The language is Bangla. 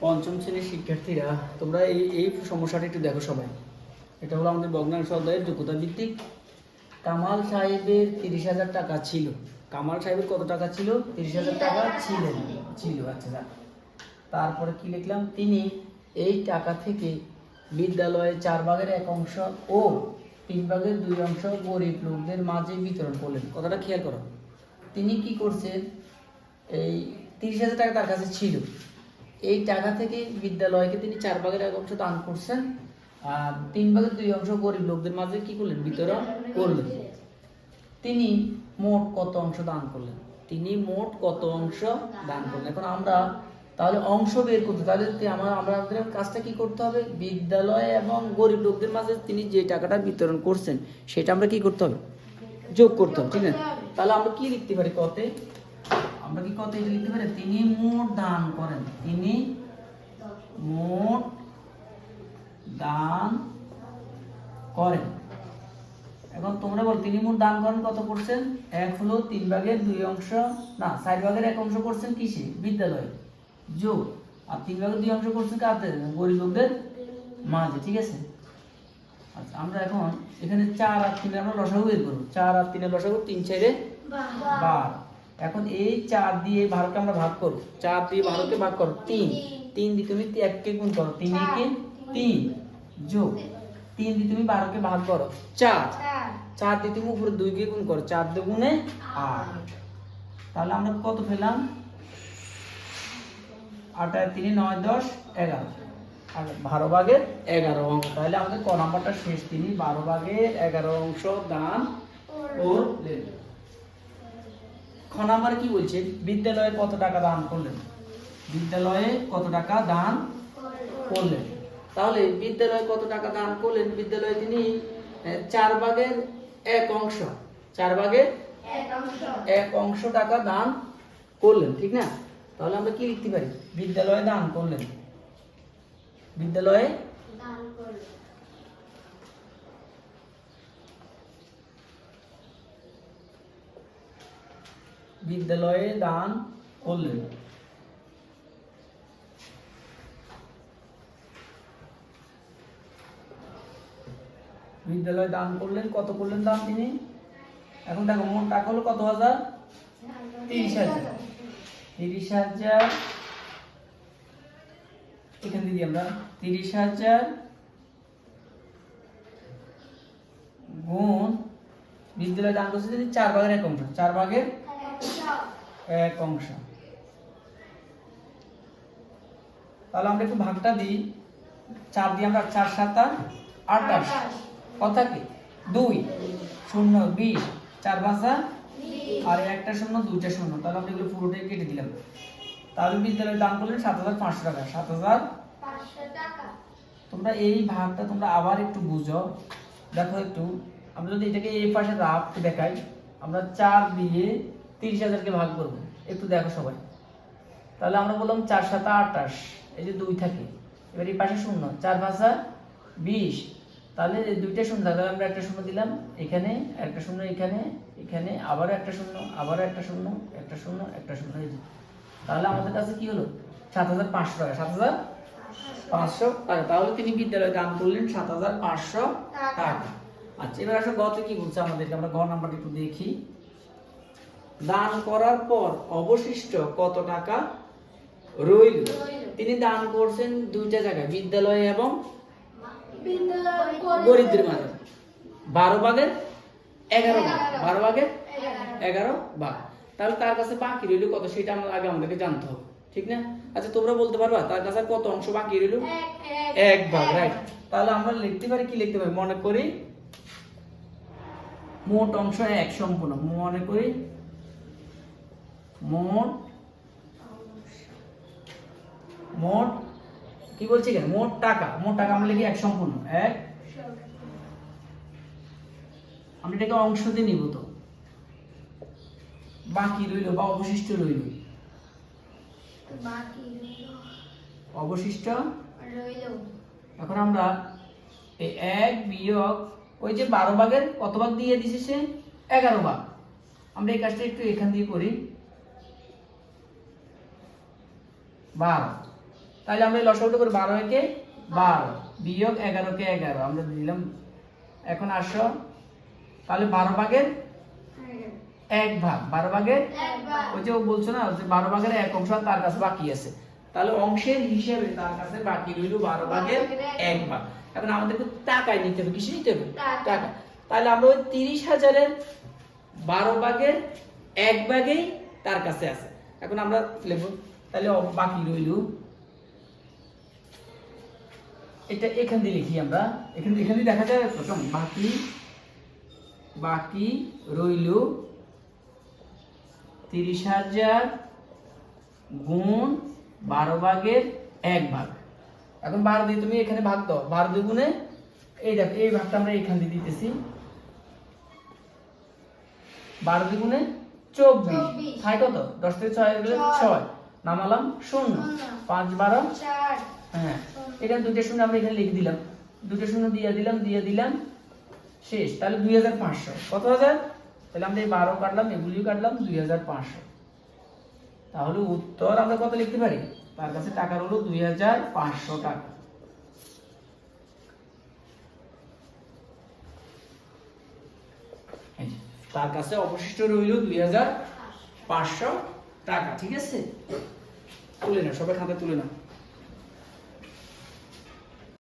পঞ্চম শ্রেণীর শিক্ষার্থীরা তোমরা এই সমস্যাটা একটু দেখো সবাই। এটা হলো আমাদের ভগ্নাংশ অধ্যায়ের যোগ্যতা ভিত্তিক। কামাল সাহেবের 30,000 টাকা ছিল। কামাল সাহেবের কত টাকা ছিল? 30,000 টাকা ছিল। আচ্ছা, তারপরে কি লিখলাম? তিনি এই টাকা থেকে বিদ্যালয়ে 4/1 অংশ ও 3/2 অংশ গরিব লোকদের মাঝে বিতরণ করলেন। কথাটা খেয়াল করো। তিনি কি করছেন? এই 30,000 টাকা তার কাছে ছিল। এই টাকা থেকে বিদ্যালয়কে তিনি 4/1 অংশ দান করছেন, আর 3/2 অংশ গরিব লোকদের মাঝে কি করলেন? বিতরণ করলেন। তিনি মোট কত অংশ দান করলেন? এখন আমরা তাহলে অংশ বের করতে, তাহলে আমাদের কাজটা কি করতে হবে? বিদ্যালয় এবং গরিব লোকদের মাঝে তিনি যে টাকাটা বিতরণ করছেন সেটা আমরা কি করতে হবে? যোগ করতে হবে, ঠিক আছে? তাহলে আমরা কি লিখতে পারি কতে? আমরা কি কত এটা লিখতে পারি? তিনি মোট দান করেন। তিনি মোট দান করেন। এখন তোমরা বল, তিনি মোট দান করেন কত করছেন? এক হলো 3/2 অংশ, না 4/1 অংশ করছেন কিসে? বিদ্যালয়ে, যোগ, আর 3/2 অংশ করছেন কাদের? গরিব লোকদের মাঝে, ঠিক আছে? আচ্ছা, আমরা এখন এখানে 4 আর 3 আমরা লসাগু বের করব। 4 আর 3 এর লসাগু 3 4 12। এখন এই 4 দিয়ে 12কে আমরা ভাগ করব। 4 দিয়ে 12কে ভাগ করো 3 দিয়ে তুমি 1 কে গুণ করো, 3 একে 3 যোগ 3 দিয়ে তুমি 12কে ভাগ করো 4 দিয়ে তুমি উপরে 2 কে গুণ করো, 4 দুগুণে 8। তাহলে আমরা কত পেলাম? 8 আর 3 9 10 11, আর 12/11 অংশ। তাহলে আমাদের ক নাম্বারটা শেষ। তিনি 12/11 অংশ দান করলেন। খ নাম্বার কি বলছে? বিদ্যালয়ে কত টাকা দান করলেন? বিদ্যালয়ে কত টাকা দান করলেন? তাহলে বিদ্যালয়ে কত টাকা দান করলেন? বিদ্যালয়ে তিনি 4/1 অংশ, 4/1 অংশ টাকা দান করলেন, ঠিক না? তাহলে আমরা কি লিখতে পারি? বিদ্যালয়ে দান করলেন। বিদ্যালয়ে দান করলেন। বিদ্যালয়ে দান করলেন। বিদ্যালয়ে দান করলেন। কত করলেন দান তিনি? এখন দেখো মোট টাকা হলো কত হাজার? 30,000। 30,000 এখান দিয়ে আমরা 30,000 গুণ বিদ্যালয়ে দান করছে যদি 4/1 অংশ, 4/1 অংশ। তাহলে আমরা একটু ভাগটা দিই। 4 দিয়ে আমরা 4 7 28, কথা কি 2 0 20, 4 5 আর একটা 0 2টা 0। তাহলে আমরা এগুলো পুরোটাই কেটে দিলাম। তাহলে বিদ্যালয়ে দান করলেন 7,500 টাকা। 7,500 টাকা। তোমরা এই ভাগটা তোমরা আবার একটু বুঝো, দেখো একটু। আমরা যদি এটাকে এই পাশে রাফ দেখাই, আমরা 4 দিয়ে 30,000 কে ভাগ করব। একটু দেখো সবাই। তাহলে আমরা বললাম 4 7 28, এই যে 2 থাকে, এবার এই পাশে 0, 4 5 20। তাহলে এই দুইটা 0 থাকে, আমরা একটা 0 দিলাম এখানে, একটা 0 এখানে, এখানে আবার একটা 0, আবার একটা 0, একটা 0, একটা 0 এই যে। তাহলে আমাদের কাছে কি হলো? 7,500 টাকা। 7,500 টাকা। তাহলে তিনি বিদ্যালয়ে দান করলেন 7,500 টাকা। আচ্ছা, এবার আসলে গতে কি বলছে আমাদেরকে? আমরা ঘ নাম্বারটা একটু দেখি। দান করার পর অবশিষ্ট কত টাকা রইল? তিনি দান করছেন দুইটা জায়গায়, বিদ্যালয়ে এবং গরিবদের মাঝে। 12/11 ভাগ, 12/11 ভাগ। তাহলে তার কাছে বাকি রইল কত? সেটা আগে আমাদেরকে জানতে হবে, ঠিক না? আচ্ছা, তোমরা বলতে পারবা তার কাছে কত অংশ বাকি রইল? 1 ভাগ, রাইট। তাহলে আমরা লিখতে পারি, কি লিখতে পারি? মনে করি মোট অংশ 1 সম্পূর্ণ। মনে করি মোট কি বলছি কেন? মোট টাকা আমরা লিখি 1 সম্পূর্ণ। 1, আমরা এটাকে অংশ দিয়ে নিব। তো বাকি রইল বা অবশিষ্ট রইল, অবশিষ্ট রইল। এখন আমরা এই 1 বিয়োগ ওই যে 12/1 কত ভাগ দিয়ে দিছে সে? 11 ভাগ। আমরা এই কাজটা একটু এখান দিয়ে করি। 12 তাহলে আমরা এই লসাগুটা করে 12 একে 12 বিয়োগ 11 কে 11 আমরা দিলাম। এখন আসো তাহলে 12 ভাগের 1 ভাগ, 12 ভাগের ওই যে ও বলছো না যে 12 ভাগের 1 অংশ তার কাছে বাকি আছে, তাহলে অংশের হিসেবে তার কাছে বাকি রইল 12 ভাগের 1 ভাগ। এখন আমাদেরকে টাকায় নিতে হবে, কিসে নিতে হবে? টাকা। তাহলে আমরা ওই 30,000 এর 12 ভাগের 1 ভাগেই তার কাছে আছে। এখন আমরা লিখব তাহলে বাকি রইল, এটা এখান দিয়ে লিখি আমরা, এখান দিয়ে দেখা যায় প্রথম বাকি রইল 30,000 গুণ 12 ভাগের 1 ভাগ। এখন 12 দিয়ে তুমি এখানে ভাগ দাও, 12 দুগুণে এই দেখো এই ভাগটা আমরা এখান দিয়ে দিতেছি, 12 দুগুণে 24, হয় কত? 10 থেকে 6 গেলে 6, নামালাম 0, 5 12 4, হ্যাঁ এখানে দুটো শূন্য আমরা এখানে লিখে দিলাম, দুটো শূন্য দিয়ে দিলাম শেষ। তাহলে 2500 কত হাজার? তাহলে আমরা এই 12 কাটলাম, এগুলিও কাটলাম, 2500। তাহলে উত্তর আমরা কত লিখতে পারি? তার কাছে টাকা হলো 2500 টাকা। তার কাছে অবশিষ্ট রইল 2500 টাকা। ঠিক আছে, তুলে নাও, সবাই খাতা তুলে নাও।